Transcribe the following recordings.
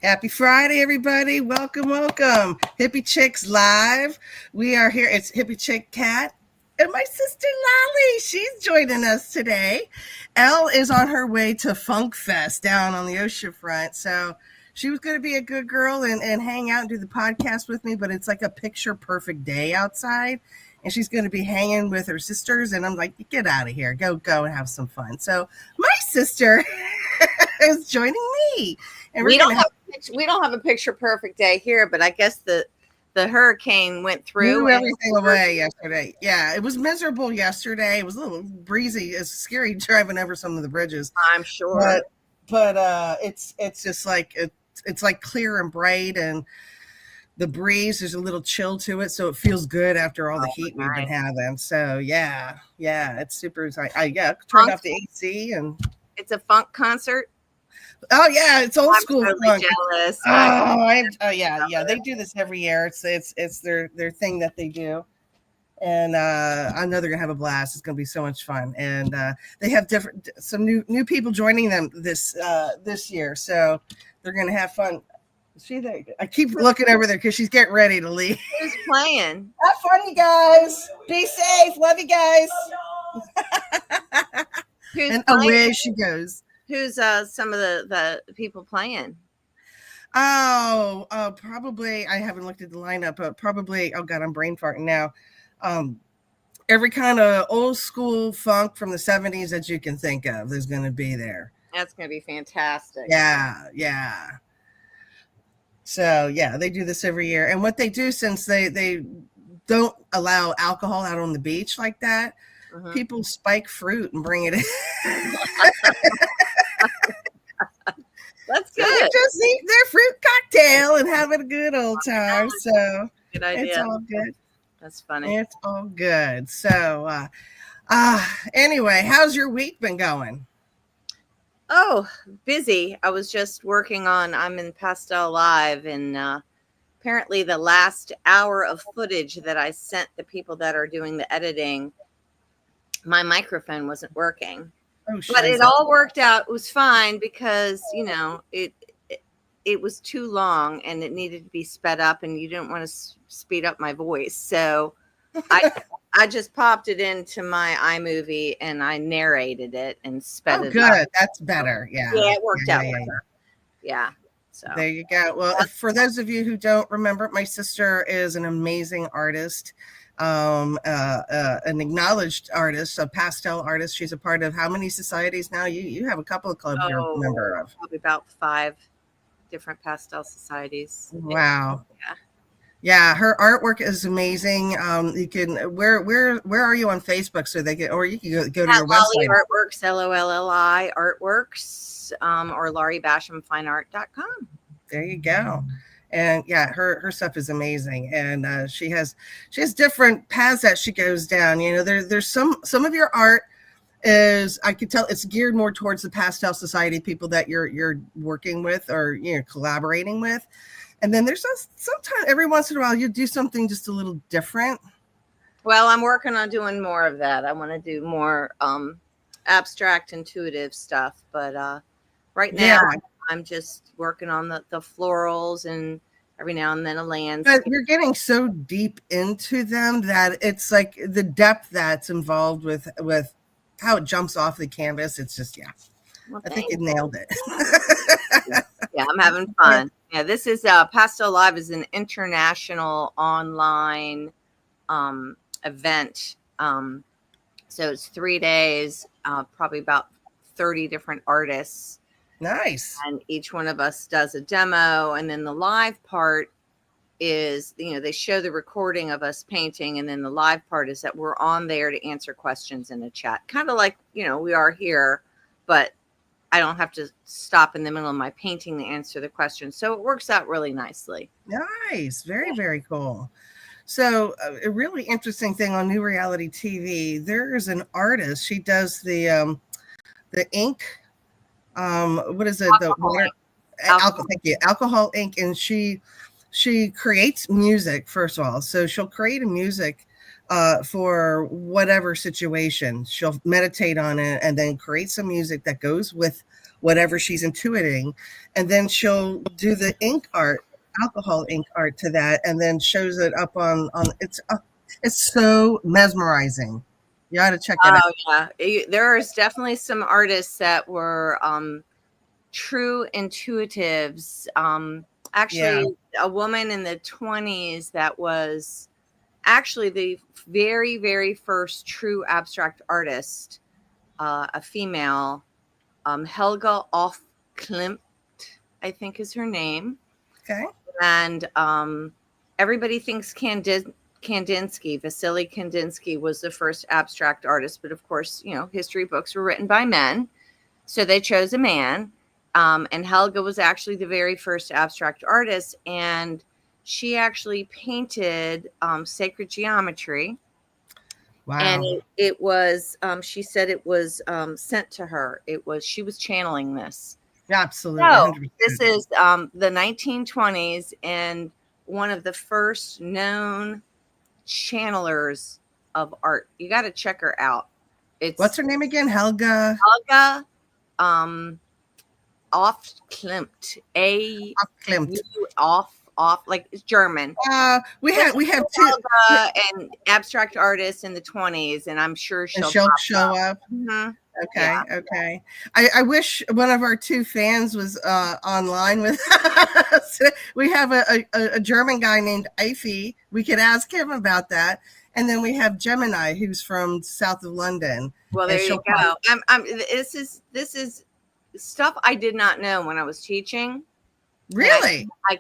Happy Friday, everybody. Welcome, welcome. Hippie Chicks Live. We are here. It's Hippie Chick Cat and my sister Lolly. She's joining us today. Elle is on her way to Funk Fest down on the oceanfront. So she was going to be a good girl and hang out and do the podcast with me, but it's like a picture perfect day outside. And she's going to be hanging with her sisters. And I'm like, get out of here. Go and have some fun. So my sister is joining me. And we're We going don't to have we don't have a picture perfect day here, but I guess the hurricane went through blew and everything away yesterday. Yeah, it was miserable yesterday. It was a little breezy. It's scary driving over some of the bridges, I'm sure. but it's just like it's like clear and bright, and the breeze. There's a little chill to it, so it feels good after all the heat we've been having. So yeah, it's super. I turned off the AC and It's a funk concert. oh yeah, it's old I'm school totally funk. jealous. Oh yeah. They do this every year. It's their thing that they do. And I know they're gonna have a blast. It's gonna be so much fun, and they have some new people joining them this year, so they're gonna have fun. See there, I keep looking over there because she's getting ready to leave. Who's playing? Have fun, you guys. Be safe. Love you guys. Who's And playing? away she goes. Who's some of the people playing? Probably I haven't looked at the lineup, but probably oh god, I'm brain farting now. Every kind of old school funk from the 70s that you can think of is going to be there. That's going to be fantastic. Yeah. So yeah, they do this every year, and what they do, since they don't allow alcohol out on the beach like that, people spike fruit and bring it in. That's So good. they just eat their fruit cocktail and having a good old time. So Good idea. it's all good. That's funny. It's all good. So anyway, how's your week been going? Oh, busy. I was just working on, I'm in Pastel Live, and apparently the last hour of footage that I sent the people that are doing the editing, my microphone wasn't working. Oh, but it all worked out. It was fine because, it was too long and it needed to be sped up, and you didn't want to speed up my voice. So I just popped it into my iMovie and I narrated it and sped it good. up. That's better. Yeah. Yeah, it worked out better. Yeah. So there you go. Well, for those of you who don't remember, my sister is an amazing artist, an acknowledged artist, a pastel artist. She's a part of how many societies now? You have a couple of clubs you're a member of. Probably about 5 different pastel societies. Wow. Yeah, her artwork is amazing. You can where are you on Facebook, so they can, or you can go to your website. Artworks, LOLLI Artworks, or LaurieBashamFineArt.com. There you go. And yeah, her stuff is amazing, and she has different paths that she goes down. There's some of your art is, I could tell it's geared more towards the Pastel Society people that you're working with or collaborating with. And then there's sometimes every once in a while you do something just a little different. Well, I'm working on doing more of that. I want to do more abstract, intuitive stuff. But right now, I'm just working on the florals and every now and then a landscape. But you're getting so deep into them that it's like the depth that's involved with how it jumps off the canvas. It's just, well, I think you nailed it. Yeah, I'm having fun. Yeah, this is Pastel Live is an international online event. So it's 3 days, probably about 30 different artists. Nice. And each one of us does a demo. And then the live part is, they show the recording of us painting. And then the live part is that we're on there to answer questions in the chat. Kind of like, we are here, but I don't have to stop in the middle of my painting to answer the question. So it works out really nicely. Nice. Very, very cool. So a really interesting thing on New Reality TV, there's an artist. She does the ink. What is it? Alcohol. Thank you. Alcohol ink. And she creates music, first of all. So she'll create a music for whatever situation. She'll meditate on it and then create some music that goes with whatever she's intuiting, and then she'll do the ink art, alcohol ink art to that, and then shows it up on it's so mesmerizing. You ought to check it out. Oh yeah, there's definitely some artists that were true intuitives. Yeah. Actually, a woman in the 20s that was actually the very, very first true abstract artist, a female, Helga Off Klimt, I think is her name. Okay. And everybody thinks Kandinsky, Vasily Kandinsky, was the first abstract artist. But of course, history books were written by men. So they chose a man. And Helga was actually the very first abstract artist. And she actually painted sacred geometry. Wow. And it was, she said it was sent to her. She was channeling this. Yeah, absolutely. So 100%. this is the 1920s, and one of the first known channelers of art. You got to check her out. What's her name again? Helga Off Klimt. Klimt. Off, like it's German. We have two Helga and abstract artists in the 20s, and I'm sure she'll show up. Mm-hmm. Okay, Yeah. okay. I wish one of our two fans was online with us. We have a German guy named Eify. We could ask him about that. And then we have Gemini, who's from south of London. Well, there you go. This is stuff I did not know when I was teaching. Really? I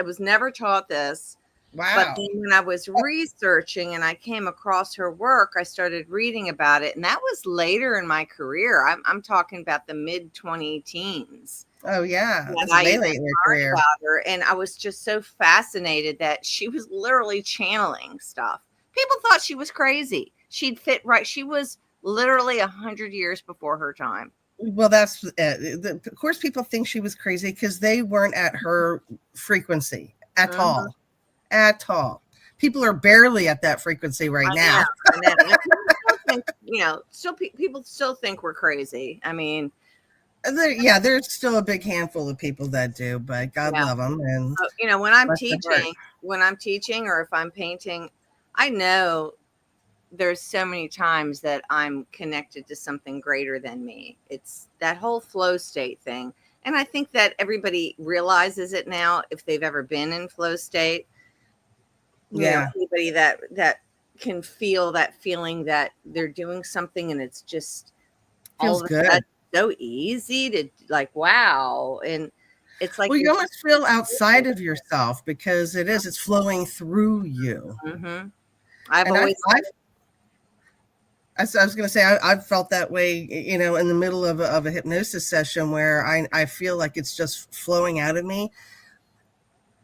was never taught this. Wow. But then when I was researching and I came across her work, I started reading about it. And that was later in my career. I'm talking about the mid 20-teens. Oh, yeah. That's way late in your career. About her. And I was just so fascinated that she was literally channeling stuff. People thought she was crazy. She'd fit right. She was literally 100 years before her time. Well, that's of course, people think she was crazy because they weren't at her frequency at all. At all. People are barely at that frequency right now. People still think we're crazy. I mean, there's still a big handful of people that do, but God love them. And when I'm teaching or if I'm painting, I know there's so many times that I'm connected to something greater than me. It's that whole flow state thing. And I think that everybody realizes it now if they've ever been in flow state. Anybody that can feel that feeling that they're doing something and it's just feels good, so easy to like, wow. And it's like, you almost feel outside of yourself because it's flowing through you. Mm-hmm. I was going to say, I've felt that way, in the middle of a hypnosis session where I feel like it's just flowing out of me.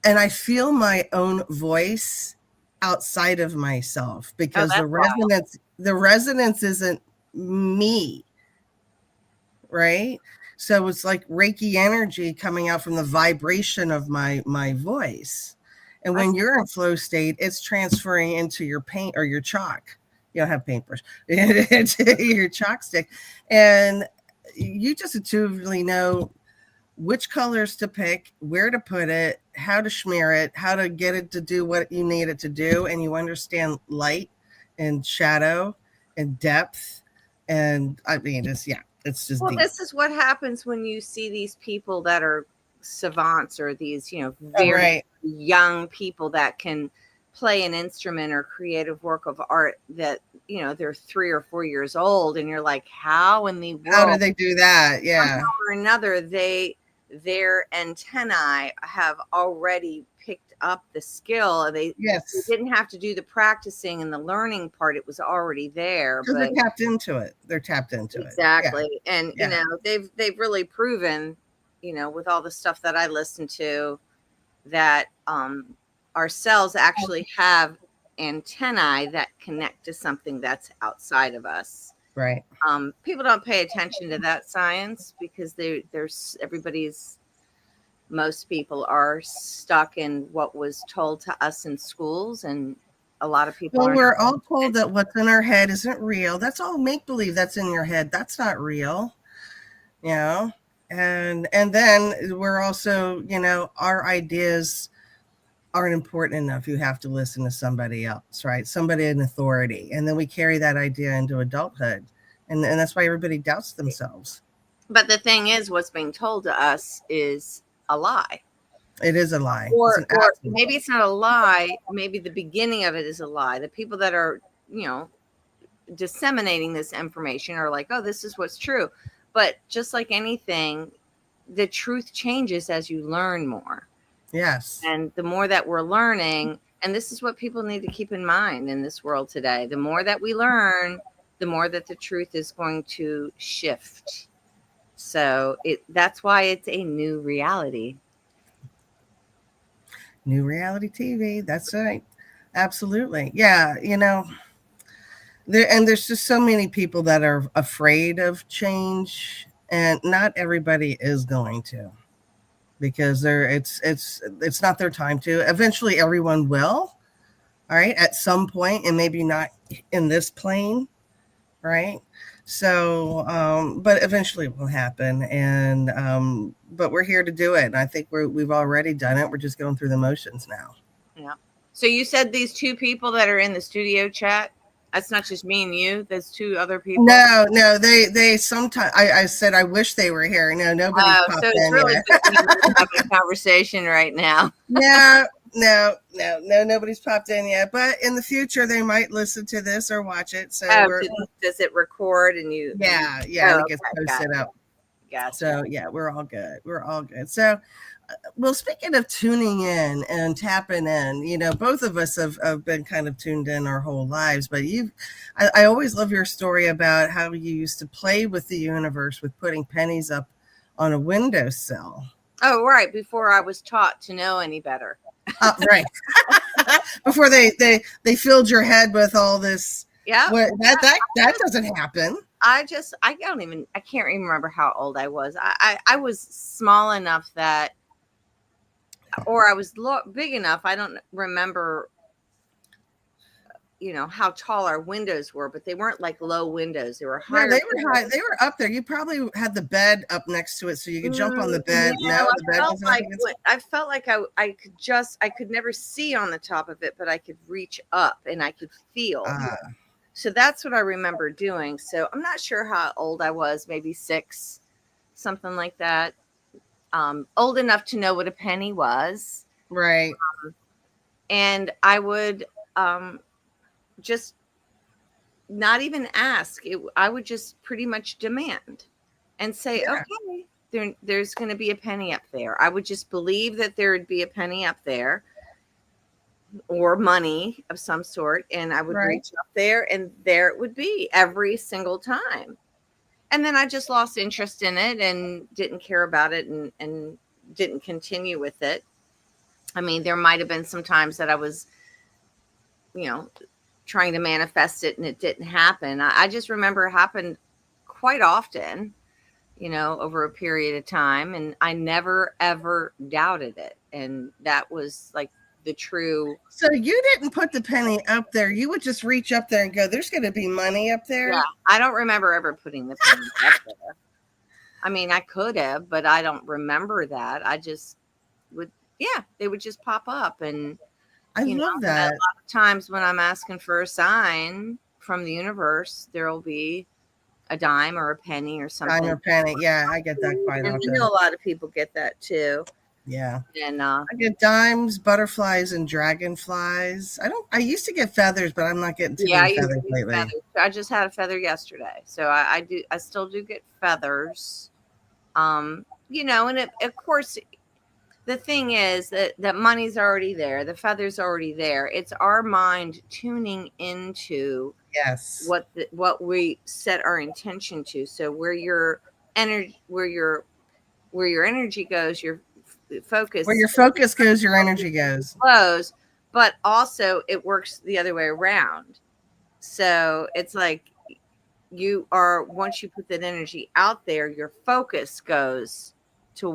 And I feel my own voice outside of myself because the resonance isn't me, right? So it's like Reiki energy coming out from the vibration of my voice. And when you're in flow state, it's transferring into your paint or your chalk. You don't have paintbrush, into your chalk stick. And you just intuitively know which colors to pick, where to put it, how to smear it, how to get it to do what you need it to do. And you understand light and shadow and depth. And I mean, it's just deep. This is what happens when you see these people that are savants or these, very young people that can play an instrument or creative work of art that, they're 3 or 4 years old. And you're like, how in the world? How do they do that? Yeah. Somehow or another, their antennae have already picked up the skill. They didn't have to do the practicing and the learning part. It was already there. But they're tapped into it. Exactly. Yeah. And, they've really proven, with all the stuff that I listen to, that our cells actually have antennae that connect to something that's outside of us. Right. People don't pay attention to that science because most people are stuck in what was told to us in schools, and a lot of people. Well, we're all told that what's in our head isn't real. That's all make believe. That's in your head. That's not real. you know, and then we're also, you know, our ideas aren't important enough. You have to listen to somebody else, right? Somebody in authority. And then we carry that idea into adulthood. And that's why everybody doubts themselves. But the thing is, what's being told to us is a lie. It is a lie. It's an Or absolute maybe it's not a lie. Maybe the beginning of it is a lie. The people that are, you know, disseminating this information are like, oh, this is what's true. But just like anything, the truth changes as you learn more. yes. And the more that we're learning, and this is what people need to keep in mind in this world today, the more that we learn, the more that the truth is going to shift. So that's why it's a new reality. New reality TV. That's right. Absolutely. Yeah, you know, there's just so many people that are afraid of change, and not everybody is going to, because it's not their time to. Eventually everyone will, all right, at some point, and maybe not in this plane, right? So but eventually it will happen, and but we're here to do it, and I think we've already done it. We're just going through the motions now. Yeah. So you said these two people that are in the studio chat, that's not just me and you, there's two other people. No, they sometimes, I said I wish they were here. No, nobody's Oh, popped so it's in really yet. just me and you having a conversation right now. No, nobody's popped in yet. But in the future, they might listen to this or watch it. So Oh, we're does it record and you? yeah, Oh, and it gets okay, posted gotcha, up. gotcha. So yeah, we're all good. We're all good. So well, speaking of tuning in and tapping in, you know, both of us have been kind of tuned in our whole lives, but I always love your story about how you used to play with the universe with putting pennies up on a windowsill. Oh, right, before I was taught to know any better. Right. Before they filled your head with all this. Yeah. What that doesn't happen. I can't remember how old I was. I was small enough that, or I was big enough. I don't remember, you know, how tall our windows were, but they weren't like low windows. They were No, higher. they were high. They were up there. You probably had the bed up next to it, so you could jump on the bed. No, No, the bed wasn't up against. I felt like I could never see on the top of it, but I could reach up and I could feel. So that's what I remember doing. So I'm not sure how old I was, maybe 6, something like that. Old enough to know what a penny was. Right. And I would just not even ask. I would just pretty much demand and say, Yeah. okay, there's going to be a penny up there. I would just believe that there would be a penny up there or money of some sort. And I would reach up there and there it would be every single time. And then I just lost interest in it and didn't care about it and didn't continue with it. I mean, there might have been some times that I was, you know, trying to manifest it and it didn't happen. I just remember it happened quite often, you know, over a period of time. And I never, ever doubted it. And that was like the true. So you didn't put the penny up there. You would just reach up there and go, there's going to be money up there. Yeah. I don't remember ever putting the penny up there. I mean, I could have, but I don't remember that. I just would, yeah, they would just pop up. And I love that. A lot of times when I'm asking for a sign from the universe, there'll be a dime or a penny or something. Dime or penny. Yeah, I get that quite often. I know a lot of people get that too. Yeah. And I get dimes, butterflies, and dragonflies. I used to get feathers, but I'm not getting too many feathers lately. I just had a feather yesterday. So I still do get feathers. You know, and of course the thing is that money's already there, the feather's already there. It's our mind tuning into what we set our intention to. So where your energy goes, your focus. Where your focus goes, your energy goes. Flows, but also it works the other way around. So it's like once you put that energy out there, your focus goes to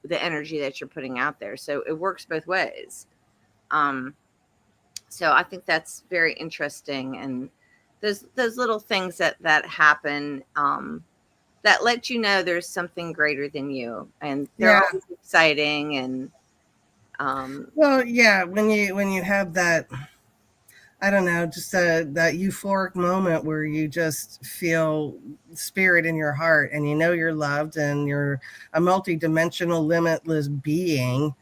the energy that you're putting out there. So it works both ways. So I think that's very interesting. And those little things that happen, that let you know there's something greater than you, and they're Yeah. always exciting. And um, Well, yeah, when you have that, I don't know, just that euphoric moment where you just feel spirit in your heart and you know you're loved and you're a multidimensional, limitless being,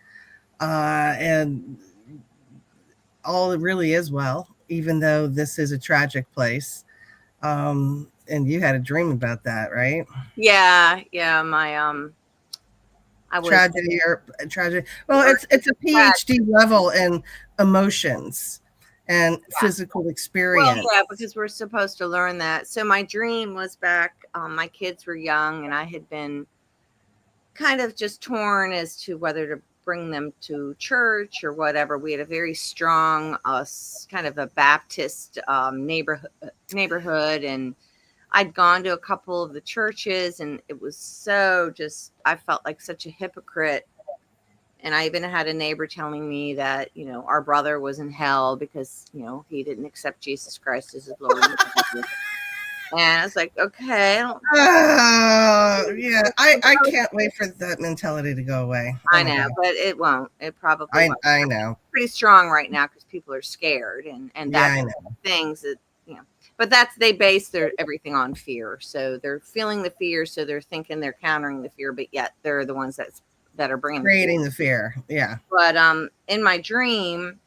and all it really is well, even though this is a tragic place. And you had a dream about that, right? yeah, I was Tragedy or tragedy. the Well, earth is it's a PhD tragic. level in emotions and Yeah. physical Well, yeah, experience. because we're supposed to learn that. So my dream was back. My kids were young, and I had been kind of just torn as to whether to bring them to church or whatever. We had a very strong, kind of a Baptist neighborhood, and I'd gone to a couple of the churches, and it was so just I felt like such a hypocrite. And I even had a neighbor telling me that, our brother was in hell because, he didn't accept Jesus Christ as his Lord and Savior. And I was like, okay, I don't. Oh, yeah. I can't wait for that mentality to go away. Oh I my know, God. but it won't. It probably won't. I know. Pretty strong right now because people are scared, and Yeah, that's I know. things that But they base their everything on fear. So they're feeling the fear, so they're thinking they're countering the fear, but yet they're the ones that are bringing the fear. Creating the fear. Yeah. But in my dream,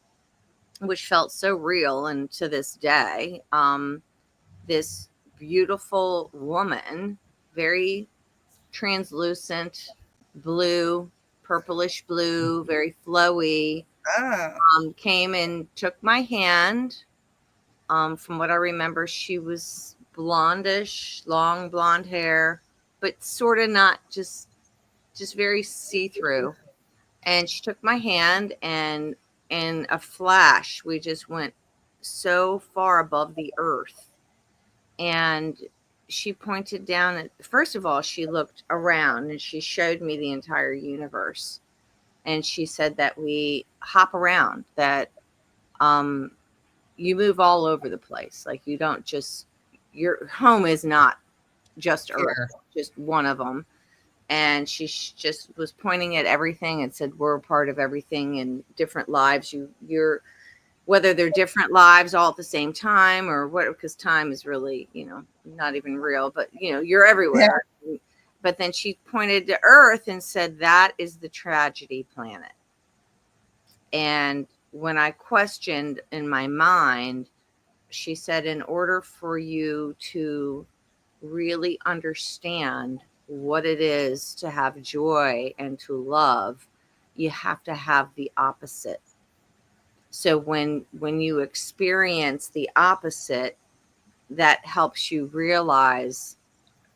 which felt so real, and to this day, this beautiful woman, very translucent, blue, purplish blue, very flowy, Ah, came and took my hand. From what I remember, she was blondish, long blonde hair, but sort of not just very see through. And she took my hand, and in a flash, we just went so far above the earth. And she pointed down at, first of all, she looked around and she showed me the entire universe. And she said that we hop around, that um, you move all over the place. Like you don't just, your home is not just earth, here. just one of them. And she just was pointing at everything and said, we're a part of everything in different lives. You're, whether they're different lives all at the same time or what, because time is really, not even real, but you're Yeah. everywhere. But then she pointed to Earth and said, that is the tragedy planet. And when I questioned in my mind, she said, in order for you to really understand what it is to have joy and to love, you have to have the opposite. So when you experience the opposite, that helps you realize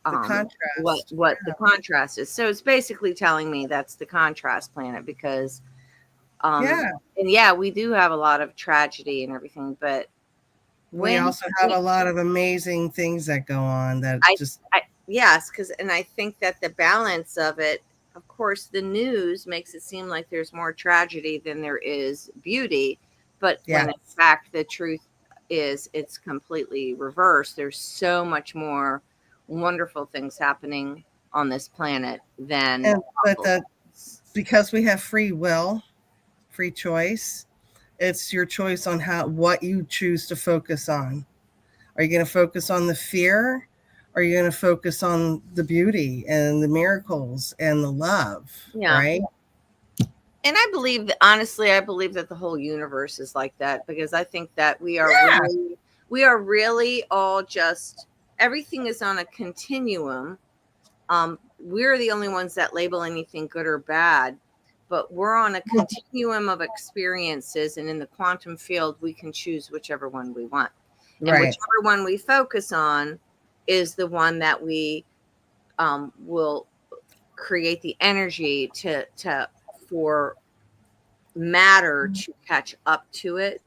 The what contrast. the contrast is. So it's basically telling me that's the contrast planet, because Yeah. and yeah, we do have a lot of tragedy and everything, but We when also have a lot of amazing things that go on that I, just, I yes, because and I think that the balance of it, of course, the news makes it seem like there's more tragedy than there is beauty, but when in yes. fact the truth is it's completely reversed. There's so much more wonderful things happening on this planet than And, but awful things. because we have free will, free choice, it's your choice on what you choose to focus on. Are you going to focus on the fear? Or are you going to focus on the beauty and the miracles and the love? Yeah. Right? And I believe that, honestly, I believe that the whole universe is like that, because I think that Yeah. we are really all just, everything is on a continuum. We're the only ones that label anything good or bad, but we're on a continuum of experiences, and in the quantum field, we can choose whichever one we want, and Right. whichever one we focus on is the one that we will create the energy to for matter to catch up to it.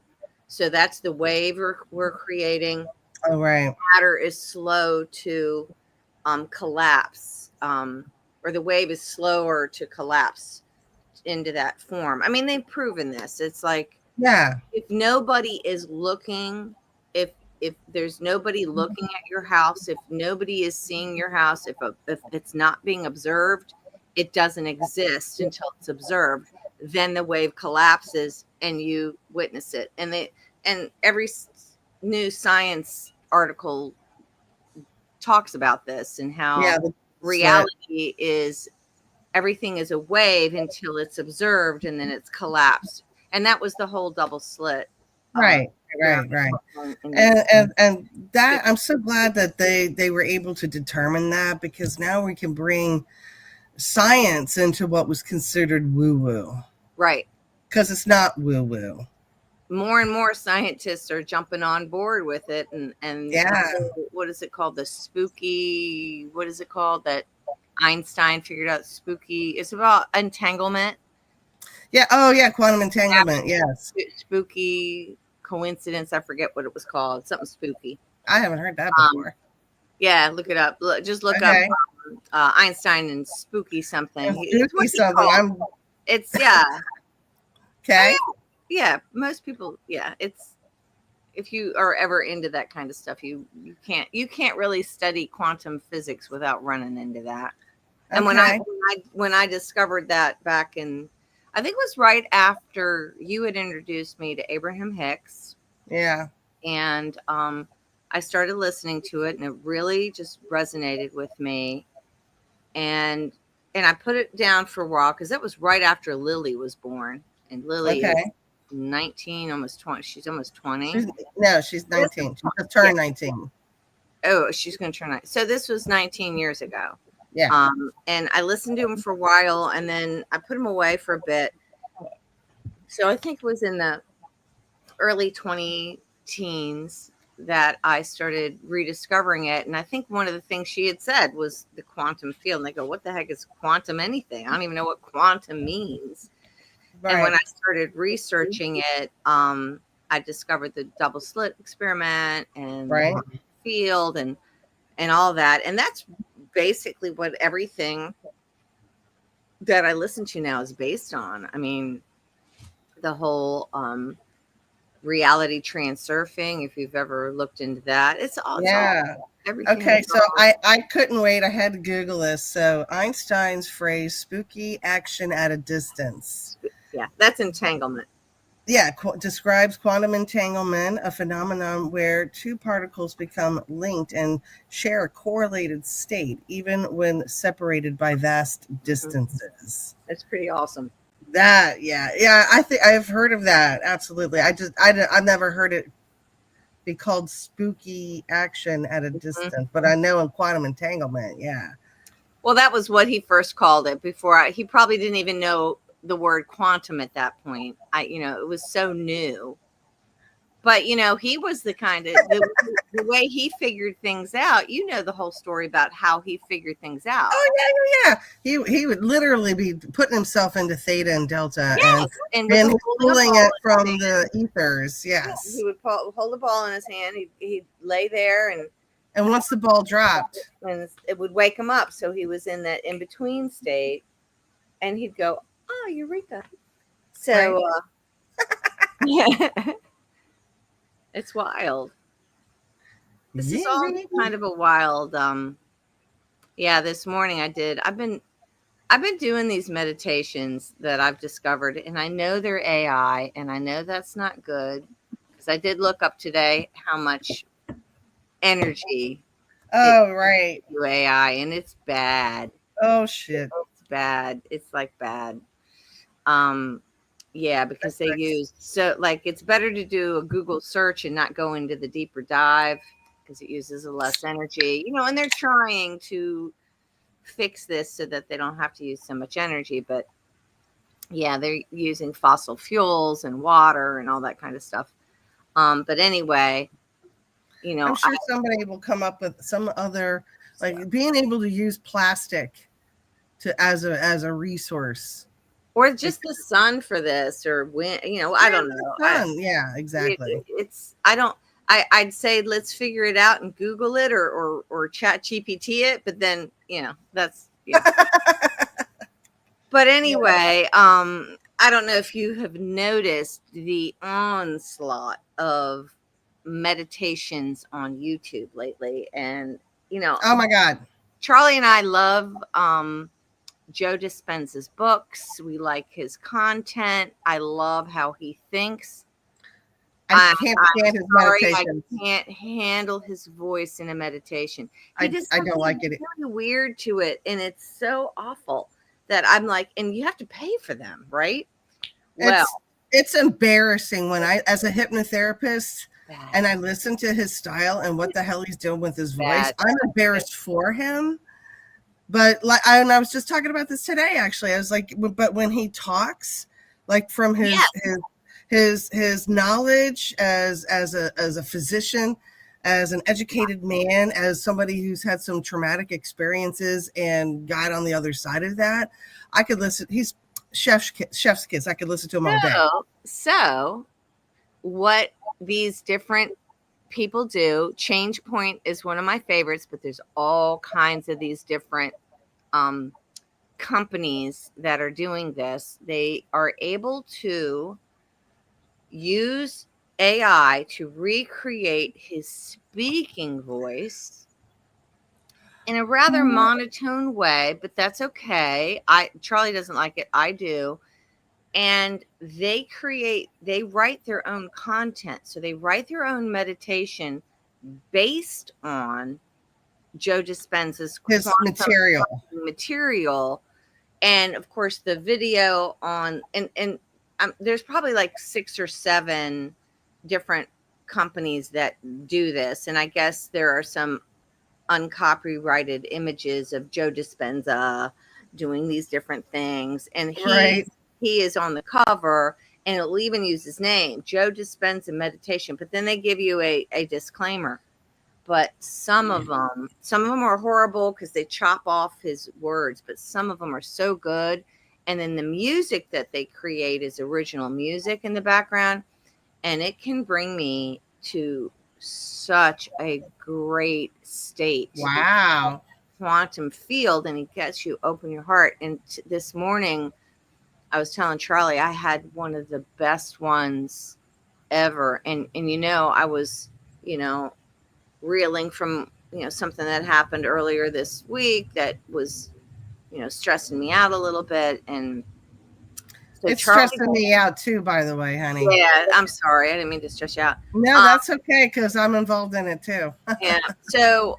So that's the wave we're creating. Oh, right. Matter is slow to collapse, or the wave is slower to collapse into that form. They've proven this. It's like Yeah. if nobody is looking, if if there's nobody looking at your house, if nobody is seeing your house, if it's not being observed, it doesn't exist until it's observed. Then the wave collapses and you witness it. And every new science article talks about this, and how the reality is everything is a wave until it's observed, and then it's collapsed. And that was the whole double slit. Right. And that, I'm so glad that they were able to determine that, because now we can bring science into what was considered woo-woo. Right. Because it's not woo-woo. More and more scientists are jumping on board with it, and yeah. What is it called? The spooky, what is it called that Einstein figured out? Spooky, it's about entanglement. Yeah. Oh yeah, quantum entanglement. Yes. Spooky coincidence. I forget what it was called. Something spooky. I haven't heard that before. Yeah, look it up. Just look up Einstein and spooky something. Spooky something. It's yeah. Okay. Yeah, most people. Yeah, it's, if you are ever into that kind of stuff, you can't really study quantum physics without running into that. And when I discovered that back in, I think it was right after you had introduced me to Abraham Hicks. Yeah. And I started listening to it, and it really just resonated with me. And I put it down for a while, because that was right after Lily was born. And Lily is 19, almost 20. She's almost 20. She's 19. She just turned 19. Oh, she's going to turn 19. So this was 19 years ago. Yeah. And I listened to him for a while, and then I put him away for a bit. So I think it was in the early 20 teens that I started rediscovering it. And I think one of the things she had said was the quantum field. And I go, what the heck is quantum anything? I don't even know what quantum means. Right. And when I started researching it, I discovered the double slit experiment and the field and all that. And that's basically what everything that I listen to now is based on. I mean, the whole reality transurfing, if you've ever looked into that, it's all everything. Okay, so I couldn't wait. I had to Google this. So Einstein's phrase "spooky action at a distance." Yeah, that's entanglement. Yeah, describes quantum entanglement, a phenomenon where two particles become linked and share a correlated state, even when separated by vast distances. That's pretty awesome. I think I've heard of that. Absolutely. I've never heard it be called spooky action at a distance, but I know in quantum entanglement. Yeah. Well, that was what he first called it before. He probably didn't even know the word quantum at that point. It was so new. But, he was the kind of, the way he figured things out, the whole story about how he figured things out. Oh, yeah. He would literally be putting himself into theta and delta and pulling it from the ethers. Yes. Yeah, he would hold the ball in his hand. He'd lay there. And once the ball dropped. And it would wake him up. So he was in that in-between state. And he'd go, oh, eureka. So, yeah. It's wild. This is all kind of a wild. This morning I've been doing these meditations that I've discovered, and I know they're AI, and I know that's not good, because I did look up today how much energy. Oh, right. To AI, and it's bad. Oh shit. It's bad. It's like bad. Yeah, because they use, so like, it's better to do a Google search and not go into the deeper dive, because it uses less energy, and they're trying to fix this so that they don't have to use so much energy. But yeah, they're using fossil fuels and water and all that kind of stuff. But anyway, I'm sure somebody will come up with some other, like being able to use plastic as a resourse. Or just the sun for this, or wind, I don't know. Yeah, exactly. I'd say let's figure it out and Google it or chat GPT it, but then, that's, But anyway, I don't know if you have noticed the onslaught of meditations on YouTube lately. And, you know, Oh my God. Charlie and I love Joe Dispenza's books. We like his content. I love how he thinks. I can't stand his Sorry, I meditations. can't handle his voice in a meditation. He I does don't like something it. really weird to it, and it's so awful that I'm like, and you have to pay for them, right? Well, It's embarrassing when I, as a hypnotherapist, bad, and I listen to his style and what the hell he's doing with his voice. bad. I'm embarrassed for him. But like, and I was just talking about this today. Actually, I was like, but when he talks, like from Yes. his knowledge as a physician, as an educated man, as somebody who's had some traumatic experiences and got on the other side of that, I could listen. He's chef's kiss. I could listen to him all day. So what these different people do, Change Point is one of my favorites, but there's all kinds of these different companies that are doing this. They are able to use AI to recreate his speaking voice in a rather monotone way, but that's okay. Charlie doesn't like it. I do. And they write their own content. So they write their own meditation based on Joe Dispenza's His material. And of course the video on, and there's probably like 6 or 7 different companies that do this. And I guess there are some uncopyrighted images of Joe Dispenza doing these different things. And he is on the cover, and it'll even use his name, Joe Dispenza Meditation. But then they give you a disclaimer. But some of them are horrible because they chop off his words, but some of them are so good. And then the music that they create is original music in the background, and it can bring me to such a great state. Wow. Quantum field, and it gets you open your heart. And this morning I was telling Charlie I had one of the best ones ever. And I was, reeling from, something that happened earlier this week that was, stressing me out a little bit. And so it's stressing me out too, by the way, honey. Yeah, I'm sorry. I didn't mean to stress you out. No, that's okay, because I'm involved in it too. Yeah. So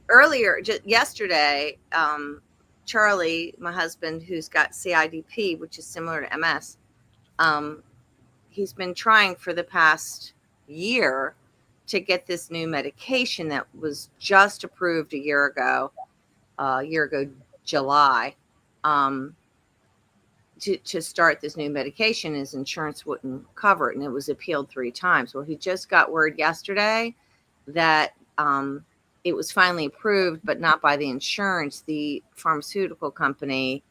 earlier, just yesterday, Charlie, my husband, who's got CIDP, which is similar to MS, he's been trying for the past year to get this new medication that was just approved a year ago, July, to start this new medication. His insurance wouldn't cover it, and it was appealed 3 times. Well, he just got word yesterday that it was finally approved, but not by the insurance. The pharmaceutical company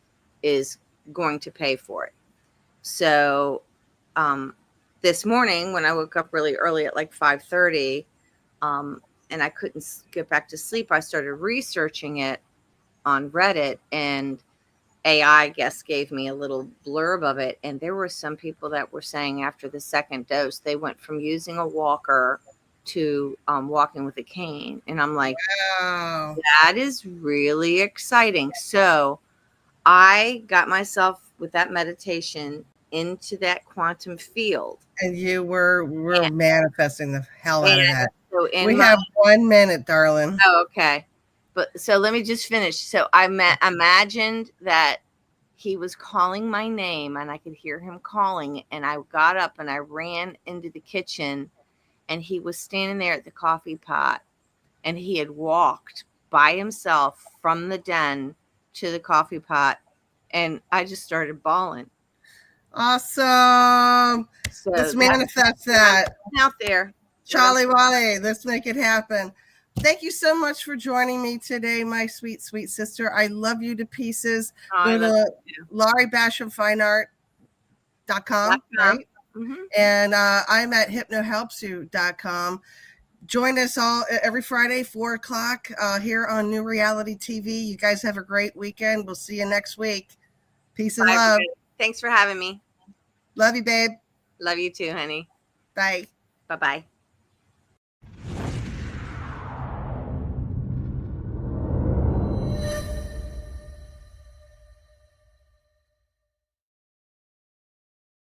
is going to pay for it. So this morning when I woke up really early at like 5:30, and I couldn't get back to sleep, I started researching it on Reddit, and AI, I guess, gave me a little blurb of it. And there were some people that were saying after the 2nd dose, they went from using a walker to walking with a cane. And I'm like, wow, that is really exciting. So I got myself with that meditation into that quantum field. And you were manifesting the hell out of that. So we have 1 minute, darling. Oh, okay. But so let me just finish. So I imagined that he was calling my name, and I could hear him calling. And I got up and I ran into the kitchen, and he was standing there at the coffee pot, and he had walked by himself from the den to the coffee pot. And I just started bawling. Awesome. So let's manifest that out there. Charlie Wally, let's make it happen. Thank you so much for joining me today, my sweet, sweet sister. I love you to pieces. Go to LaurieBashamFineArt.com, right? Mm-hmm. And I'm at hypnohelpsyou.com. Join us all every Friday, 4:00 here on New Reality TV. You guys have a great weekend. We'll see you next week. Peace and love. Thanks for having me. Love you, babe. Love you too, honey. Bye. Bye-bye.